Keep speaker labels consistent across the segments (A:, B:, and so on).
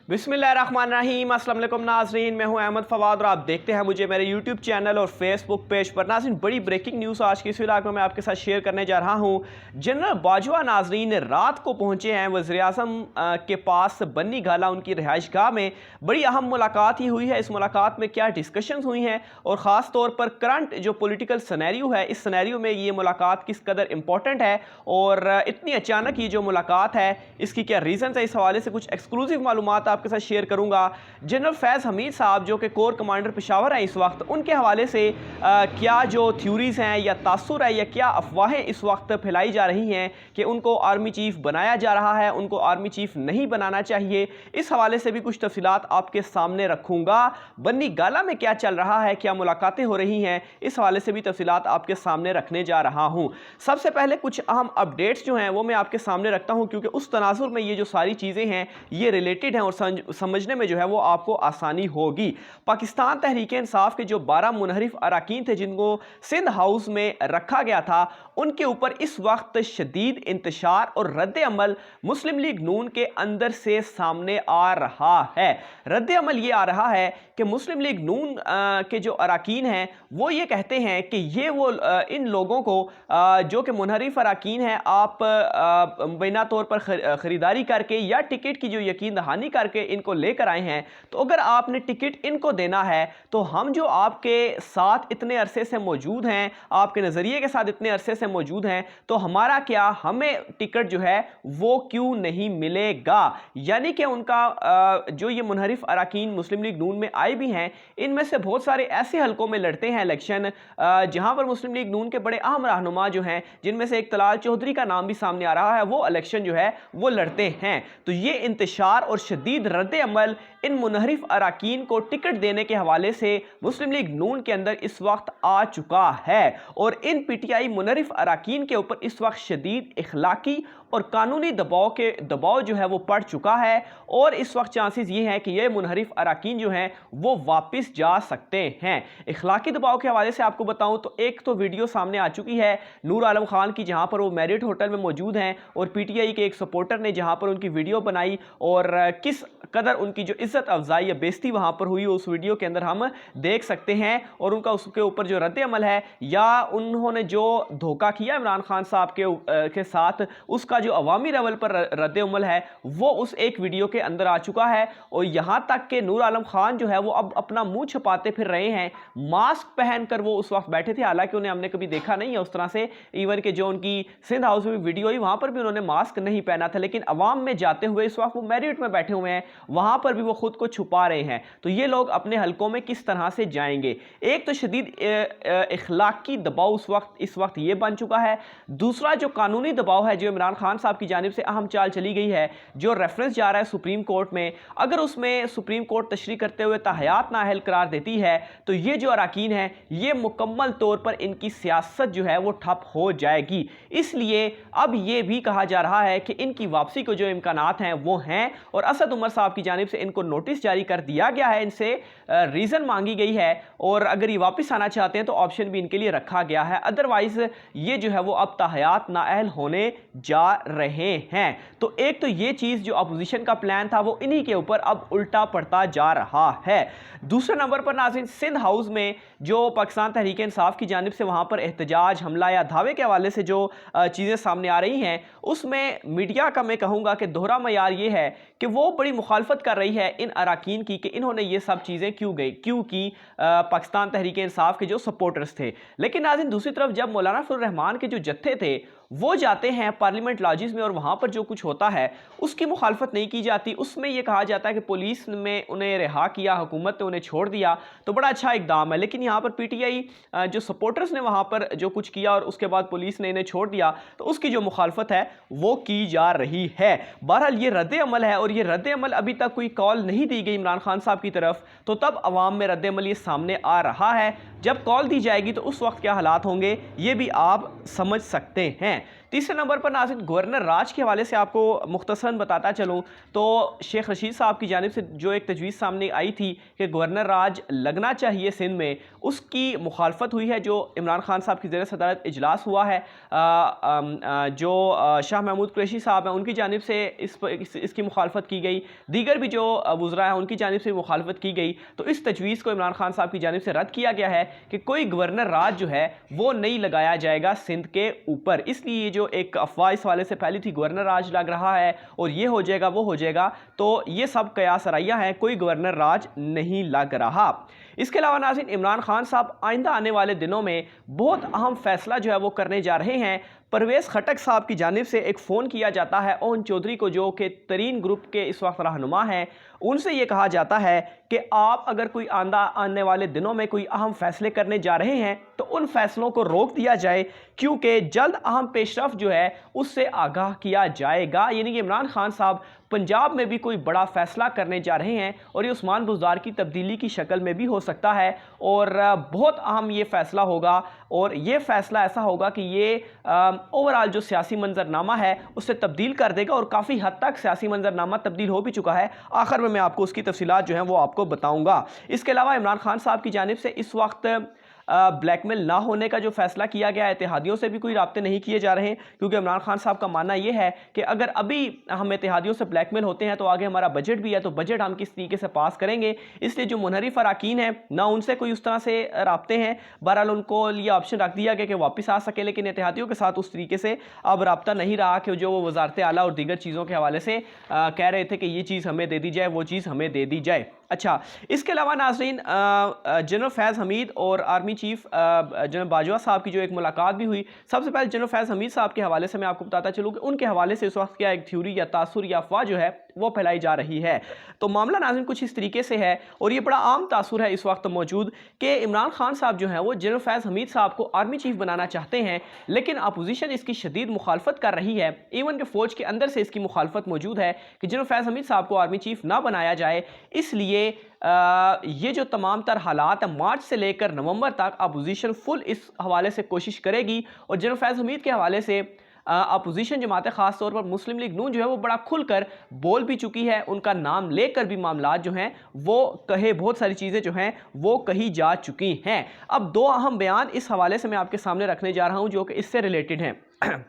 A: बिस्मिल्लाहिर्रहमानिर्रहीम। अस्सलाम वालेकुम नाज़रीन, मैं हूं अहमद फवाद और आप देखते हैं मुझे मेरे यूट्यूब चैनल और फेसबुक पेज पर। नाज़रीन, बड़ी ब्रेकिंग न्यूज़ आज की इस व्लॉग में मैं आपके साथ शेयर करने जा रहा हूं। जनरल बाजवा नाज़रीन रात को पहुंचे हैं वज़ीर-ए-आज़म के पास बन्नी गाला, उनकी रिहाइशगाह में। बड़ी अहम मुलाकात ही हुई है। इस मुलाकात में क्या डिस्कशंस हुई हैं और ख़ास तौर पर करंट जो पॉलिटिकल सिनेरियो है, इस सिनेरियो में ये मुलाकात किस कदर इंपॉर्टेंट है और इतनी अचानक ये जो मुलाकात है इसकी क्या रीज़न है, इस हवाले से कुछ एक्सक्लूसिव मालूमात आपके साथ शेयर करूंगा। जनरल फैज़ हमीद साहब जो कि कोर कमांडर पेशावर हैं इस वक्त, उनके हवाले से क्या जो थ्योरीज हैं या तासुर है या क्या अफवाहें इस वक्त फैलाई जा रही हैं कि उनको आर्मी चीफ बनाया जा रहा है, उनको आर्मी चीफ नहीं बनाना चाहिए, इस हवाले से भी कुछ तफसीलात आपके सामने रखूंगा। बन्नी गाला में क्या चल रहा है, क्या मुलाकातें हो रही हैं, इस हवाले से भी तफसीलात आपके सामने रखने जा रहा हूं। सबसे पहले कुछ अहम अपडेट्स जो हैं वो मैं आपके सामने रखता हूं, क्योंकि उस तनाजुर में ये जो सारी चीज़ें हैं ये रिलेटेड हैं और समझने में जो है वो आपको आसानी होगी। पाकिस्तान तहरीक इंसाफ के जो 12 मुनहरिफ अराकीन थे जिनको सिंध हाउस में रखा गया था, उनके ऊपर इस वक्त शदीद इंतशार और रद्द अमल मुस्लिम लीग नून के अंदर से सामने आ रहा है। रद्द अमल ये आ रहा है कि मुस्लिम लीग नून के जो अराकीन हैं वो ये कहते हैं कि ये वो इन लोगों को जो कि मुनहरिफ अराकीन हैं, आप बिना तौर पर ख़रीदारी करके या टिकट की जो यकीन दहानी करके इनको लेकर आए हैं, तो अगर आपने टिकट इनको देना है तो हम जो आपके साथ इतने अरसे से मौजूद हैं, आपके नज़रिए के साथ इतने अरसे से मौजूद हैं, तो हमारा क्या, हमें टिकट जो है वो क्यों नहीं मिलेगा। यानी कि उनका जो ये मुनहरिफ अराकीन मुस्लिम लीग नून में आए भी हैं, इनमें से बहुत सारे ऐसे हलकों में लड़ते हैं इलेक्शन जहां पर मुस्लिम लीग नून के बड़े अहम रहनुमा जो हैं, जिनमें से एक तलाल चौधरी का नाम भी सामने आ रहा है, वो इलेक्शन जो है वो लड़ते हैं। तो ये इंतशार और शदीद रद्द अमल इन मुनहरिफ अराकीन को टिकट देने के हवाले से मुस्लिम लीग नून के अंदर इस वक्त आ चुका है और इन पीटीआई मुनहरिफ अराकीन के ऊपर इस वक्त शदीद इखलाकी और कानूनी दबाव जो है वो पड़ चुका है और इस वक्त चांसेस ये हैं कि ये मुनहरिफ अराकीन जो हैं वो वापस जा सकते हैं। इखलाकी दबाव के हवाले से आपको बताऊं तो एक तो वीडियो सामने आ चुकी है नूर आलम खान की, जहां पर वो मैरिट होटल में मौजूद हैं और पीटीआई के एक सपोर्टर ने जहां पर उनकी वीडियो बनाई और किस कदर उनकी जो इज्जत अफजाई या बेइज्जती वहां पर हुई उस वीडियो के अंदर हम देख सकते हैं। और उनका उसके ऊपर जो रद्द अमल है या उन्होंने जो धोखा किया इमरान खान साहब के साथ, उसका जो अवामी लेवल पर रद्द अमल है वो उस एक वीडियो के अंदर आ चुका है। और यहां तक कि नूर आलम खान जो है वो अब अपना मुंह छुपाते फिर रहे हैं, मास्क पहनकर वो उस वक्त बैठे थे, हालांकि उन्हें हमने कभी देखा नहीं है उस तरह से। इवन के जो उनकी सिंध हाउस में वीडियो हुई वहां पर भी उन्होंने मास्क नहीं पहना था, लेकिन अवाम में जाते हुए इस वक्त वो मैरिट में बैठे हुए हैं, वहां पर भी वो खुद को छुपा रहे हैं। तो ये लोग अपने हलकों में किस तरह से जाएंगे। एक तो शदीद इखलाकी दबाव इस वक्त ये बन चुका है। दूसरा जो कानूनी दबाव है जो इमरान खान साहब की जानिब से अहम चाल चली गई है, जो रेफरेंस जा रहा है सुप्रीम कोर्ट में, अगर उसमें सुप्रीम कोर्ट तशरीह करते हुए ताहयात नाअहल करार देती है तो ये जो अराकीन है ये मुकम्मल तौर पर इनकी सियासत जो है वो ठप हो जाएगी। इसलिए अब ये भी कहा जा रहा है कि इनकी वापसी को जो इम्कानात हैं वो हैं और असद उमर साहब की जानिब से इनको नोटिस जारी कर दिया गया है, इनसे रीज़न मांगी गई है और अगर ये वापस आना चाहते हैं तो ऑप्शन भी इनके लिए रखा गया है, अदरवाइज ये जो है वो अब ताहयात नाअहल होने जा रहे हैं। तो एक तो ये चीज़ जो अपोजिशन का प्लान था वो इन्हीं के ऊपर अब उल्टा पड़ता जा रहा है। दूसरे नंबर पर नाज़रीन, सिंध हाउस में जो पाकिस्तान तहरीक इंसाफ की जानिब से वहाँ पर एहतजाज, हमला या धावे के हवाले से जो चीज़ें सामने आ रही हैं, उसमें मीडिया का मैं कहूँगा कि दोहरा मयार ये है कि वो बड़ी मुखालफत कर रही है इन अराकीन की कि इन्होंने ये सब चीज़ें क्यों की पाकिस्तान तहरीक इंसाफ के जो सपोर्टर्स थे। लेकिन नाज़रीन दूसरी तरफ जब मौलाना फजल रहमान के जो जत्थे थे वो जाते हैं पार्लियामेंट लॉजिस में और वहाँ पर जो कुछ होता है उसकी मुखालफत नहीं की जाती। उसमें यह कहा जाता है कि पुलिस में उन्हें रिहा किया, हुकूमत ने उन्हें छोड़ दिया, तो बड़ा अच्छा इकदाम है। लेकिन यहाँ पर पीटीआई जो सपोर्टर्स ने वहाँ पर जो कुछ किया और उसके बाद पुलिस ने इन्हें छोड़ दिया, तो उसकी जो मुखालफत है वो की जा रही है। बहरहाल ये रद्द अमल है और ये रद्द अमल अभी तक कोई कॉल नहीं दी गई इमरान खान साहब की तरफ, तो तब अवाम में रद्द अमल ये सामने आ रहा है। जब कॉल दी जाएगी तो उस वक्त क्या हालात होंगे ये भी आप समझ सकते हैं। तीसरे नंबर पर नाज़रीन गवर्नर राज के हवाले से आपको मुख्तसरन बताता चलूँ तो शेख रशीद साहब की जानिब से जो एक तजवीज़ सामने आई थी कि गवर्नर राज लगना चाहिए सिंध में, उसकी मुखालफत हुई है। जो इमरान खान साहब की ज़ेर सदारत इजलास हुआ है, जो शाह महमूद कुरैशी साहब हैं उनकी जानिब से इसकी मुखालफत की गई, दीगर भी जो वज़रा हैं उनकी जानिब से मुखालफत की गई। तो इस तजवीज़ को इमरान खान साहब की जानिब से रद्द किया गया है कि कोई गवर्नर राज जो है वो नहीं लगाया जाएगा सिंध के ऊपर। इसलिए जो एक अफवाह इस वाले से पहली थी गवर्नर राज लग रहा है और ये हो जाएगा वो हो जाएगा, तो ये सब कयास रैया है, कोई गवर्नर राज नहीं लग रहा। इसके अलावा नाज़रीन इमरान खान साहब आइंदा आने वाले दिनों में बहुत अहम फैसला जो है वो करने जा रहे हैं। परवेज़ खटक साहब की जानिब से एक फ़ोन किया जाता है ओन चौधरी को, जो कि तरीन ग्रुप के इस वक्त रहनुमा हैं। उनसे ये कहा जाता है कि आप अगर कोई आने वाले दिनों में कोई अहम फैसले करने जा रहे हैं तो उन फैसलों को रोक दिया जाए, क्योंकि जल्द अहम पेशरफ जो है उससे आगाह किया जाएगा। यानी कि इमरान खान साहब पंजाब में भी कोई बड़ा फैसला करने जा रहे हैं और ये उस्मान बुज़दार की तब्दीली की शक्ल में भी हो सकता है और बहुत अहम ये फैसला होगा। और ये फैसला ऐसा होगा कि ये ओवरऑल जो सियासी मंजरनामा है उससे तब्दील कर देगा और काफ़ी हद तक सियासी मंजरनामा तब्दील हो भी चुका है। आखिर में मैं आपको उसकी तफसीलात जो हैं वो आपको बताऊंगा। इसके अलावा इमरान खान साहब की जानिब से इस वक्त ब्लैकमेल ना होने का जो फैसला किया गया है, इत्तेहादियों से भी कोई राब्ते नहीं किए जा रहे हैं, क्योंकि इमरान खान साहब का मानना यह है कि अगर अभी हम इत्तेहादियों से ब्लैकमेल होते हैं तो आगे हमारा बजट भी है, तो बजट हम किस तरीके से पास करेंगे। इसलिए जो मुनहरिफ अराकीन है ना उनसे कोई उस तरह से राब्ते हैं, बहरहाल उनको ये ऑप्शन रख दिया गया कि वापस आ सके, लेकिन इत्तेहादियों के साथ उस तरीके से अब राब्ता नहीं रहा कि जो वो वजारत आला और दीगर चीज़ों के हवाले से कह रहे थे कि ये चीज़ हमें दे दी जाए, वो चीज़ हमें दे दी जाए। अच्छा, इसके अलावा नाज़रीन जनरल फैज़ हमीद और आर्मी चीफ जनरल बाजवा साहब की जो एक मुलाकात भी हुई। सबसे पहले जनरल फैज़ हमीद साहब के हवाले से मैं आपको बताता चलूँ कि उनके हवाले से इस वक्त क्या एक थ्योरी या तासुर या अफवाह जो है वो फैलाई जा रही है। तो मामला नाज़रीन कुछ इस तरीके से है और ये बड़ा आम तासुर है इस वक्त मौजूद कि इमरान खान साहब जो हैं वो जनरल फैज़ हमीद साहब को आर्मी चीफ बनाना चाहते हैं, लेकिन अपोजिशन इसकी शदीद मुखालफत कर रही है। इवन कि फ़ौज के अंदर से इसकी मुखालफत मौजूद है कि जनरल फैज़ हमीद साहब को आर्मी चीफ ना बनाया जाए। इसलिए ये जो तमाम तर हालात है मार्च से लेकर नवंबर तक अपोजिशन फुल इस हवाले से कोशिश करेगी और जनरल फैज़ हमीद के हवाले से अपोजिशन जमातें ख़ास तौर पर मुस्लिम लीग नून जो है वो बड़ा खुलकर बोल भी चुकी है। उनका नाम लेकर भी मामलात जो हैं वो कहे, बहुत सारी चीज़ें जो हैं वो कही जा चुकी हैं। अब दो अहम बयान इस हवाले से मैं आपके सामने रखने जा रहा हूँ जो कि इससे रिलेटेड हैं।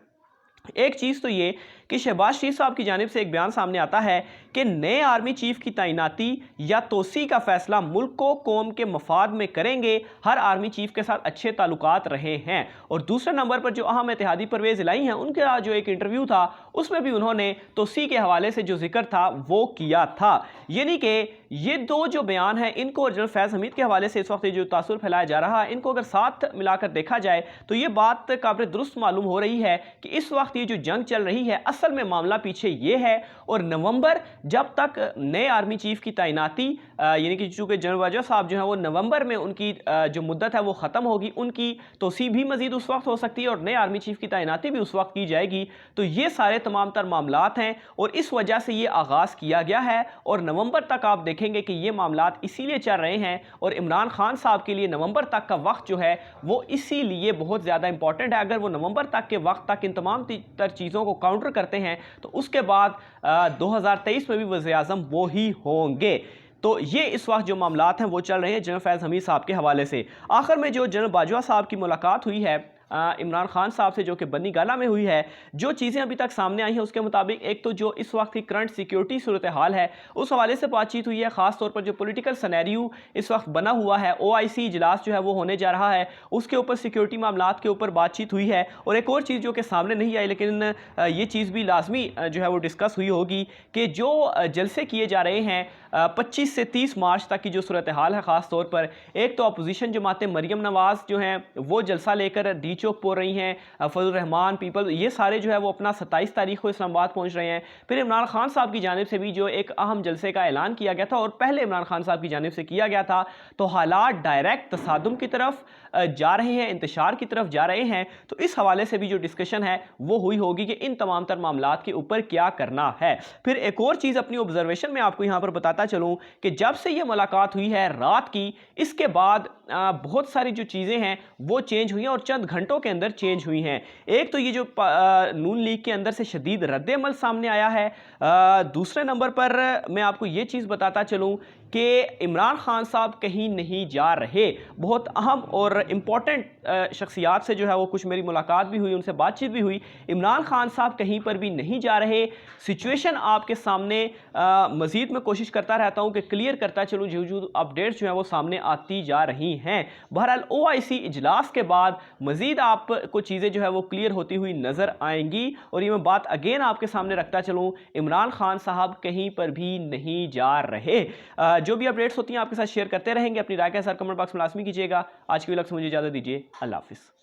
A: एक चीज़ तो ये कि शहबाज शरीफ साहब की जानिब से एक बयान सामने आता है कि नए आर्मी चीफ की तैनाती या तोसी का फैसला मुल्क को कौम के मफाद में करेंगे, हर आर्मी चीफ के साथ अच्छे ताल्लुकात रहे हैं। और दूसरे नंबर पर जो अहम इत्तेहादी परवेज़ इलाही हैं उनका जो एक इंटरव्यू था उसमें भी उन्होंने तोसी के हवाले से जो जिक्र था वो किया था। यानी कि ये दो जो बयान हैं इनको जनरल फैज़ हमीद के हवाले से इस वक्त जो तासुर फैलाया जा रहा है, इनको अगर साथ मिलाकर देखा जाए तो ये बात काबिल दुरुस्त मालूम हो रही है कि इस वक्त ये जो जंग चल रही है असल में मामला पीछे ये है। और नवंबर जब तक नए आर्मी चीफ की तैनाती यानी कि चूँकि जनरल बाजवा साहब जो है वो नवंबर में उनकी जो मुद्दत है वो ख़त्म होगी, उनकी तोसी भी मजीद उस वक्त हो सकती है और नए आर्मी चीफ की तैनाती भी उस वक्त की जाएगी। तो ये सारे तमाम तर मामलात हैं और इस वजह से ये आगाज़ किया गया है और नवंबर तक आप देखेंगे कि ये मामलात इसीलिए चल रहे हैं और इमरान खान साहब के लिए नवंबर तक का वक्त जो है वो इसीलिए बहुत ज़्यादा इंपॉर्टेंट है। अगर वो नवंबर तक के वक्त तक इन तमाम तर चीज़ों को काउंटर करते हैं तो उसके बाद 2023 में भी वज़ीर आज़म वो ही होंगे। तो ये इस वक्त जो मामलात हैं वो चल रहे हैं जनरल फैज़ हमीद साहब के हवाले से। आखिर में जो जनरल बाजवा साहब की मुलाकात हुई है इमरान खान साहब से जो कि बनी गाला में हुई है, जो चीज़ें अभी तक सामने आई हैं उसके मुताबिक एक तो जो इस वक्त की करंट सिक्योरिटी सूरत हाल है उस हवाले से बातचीत हुई है। ख़ास तौर पर जो पॉलिटिकल सिनेरियो इस वक्त बना हुआ है, OIC इजलास जो है वो होने जा रहा है, उसके ऊपर सिक्योरिटी मामलात के ऊपर बातचीत हुई है। और एक और चीज़ जो कि सामने नहीं आई लेकिन ये चीज़ भी लाजमी जो है वो डिस्कस हुई होगी कि जो जलसे किए जा रहे हैं 25 से 30 मार्च तक की जो सूरत हाल है, ख़ास तौर पर एक तो अपोजिशन जमातें मरीम नवाज़ जो हैं वो जलसा लेकर डी चौक पहुँच रही हैं, फजल रहमान पीपल ये सारे जो है वो अपना 27 तारीख को इस्लामाबाद पहुँच रहे हैं। फिर इमरान खान साहब की जानिब से भी जो एक अहम जलसे का ऐलान किया गया था और पहले इमरान खान साहब की जानिब से किया गया था, तो हालात डायरेक्ट तसादुम की तरफ जा रहे हैं, इंतशार की तरफ जा रहे हैं। तो इस हवाले से भी जो डिस्कशन है वो हुई होगी कि इन तमाम तर मामलात के ऊपर क्या करना है। फिर एक और चीज़ अपनी ऑब्जर्वेशन में आपको यहाँ पर बताता चलूँ कि जब से ये मुलाकात हुई है रात की, इसके बाद बहुत सारी जो चीज़ें हैं वो चेंज हुई हैं और चंद घंटों گھنٹوں کے اندر چینج ہوئی ہیں۔ ایک تو یہ جو نون لیگ کے اندر سے شدید رد عمل سامنے آیا ہے، دوسرے نمبر پر میں آپ کو یہ چیز بتاتا چلوں کہ عمران خان صاحب کہیں نہیں جا رہے۔ بہت اہم اور امپورٹنٹ شخصیات سے جو ہے وہ کچھ میری ملاقات بھی ہوئی، ان سے بات چیت بھی ہوئی۔ عمران خان صاحب کہیں پر بھی نہیں جا رہے۔ سچویشن آپ کے سامنے مزید میں کوشش کرتا رہتا ہوں کہ کلیئر کرتا چلوں، جو اپڈیٹس جو ہیں وہ سامنے آتی جا رہی ہیں۔ بہرحال OIC اجلاس کے بعد مزید آپ کو چیزیں جو ہے وہ کلیئر ہوتی ہوئی نظر آئیں گی، اور یہ میں بات اگین آپ کے سامنے رکھتا چلوں، عمران خان صاحب کہیں پر بھی نہیں جا رہے۔ جو بھی اپڈیٹس ہوتی ہیں آپ کے ساتھ شیئر کرتے رہیں گے۔ اپنی رائے کا اظہار کمنٹ باکس میں لازمی کیجیے گا۔ آج کی ویڈیو سے مجھے اجازت دیجیے، اللہ حافظ۔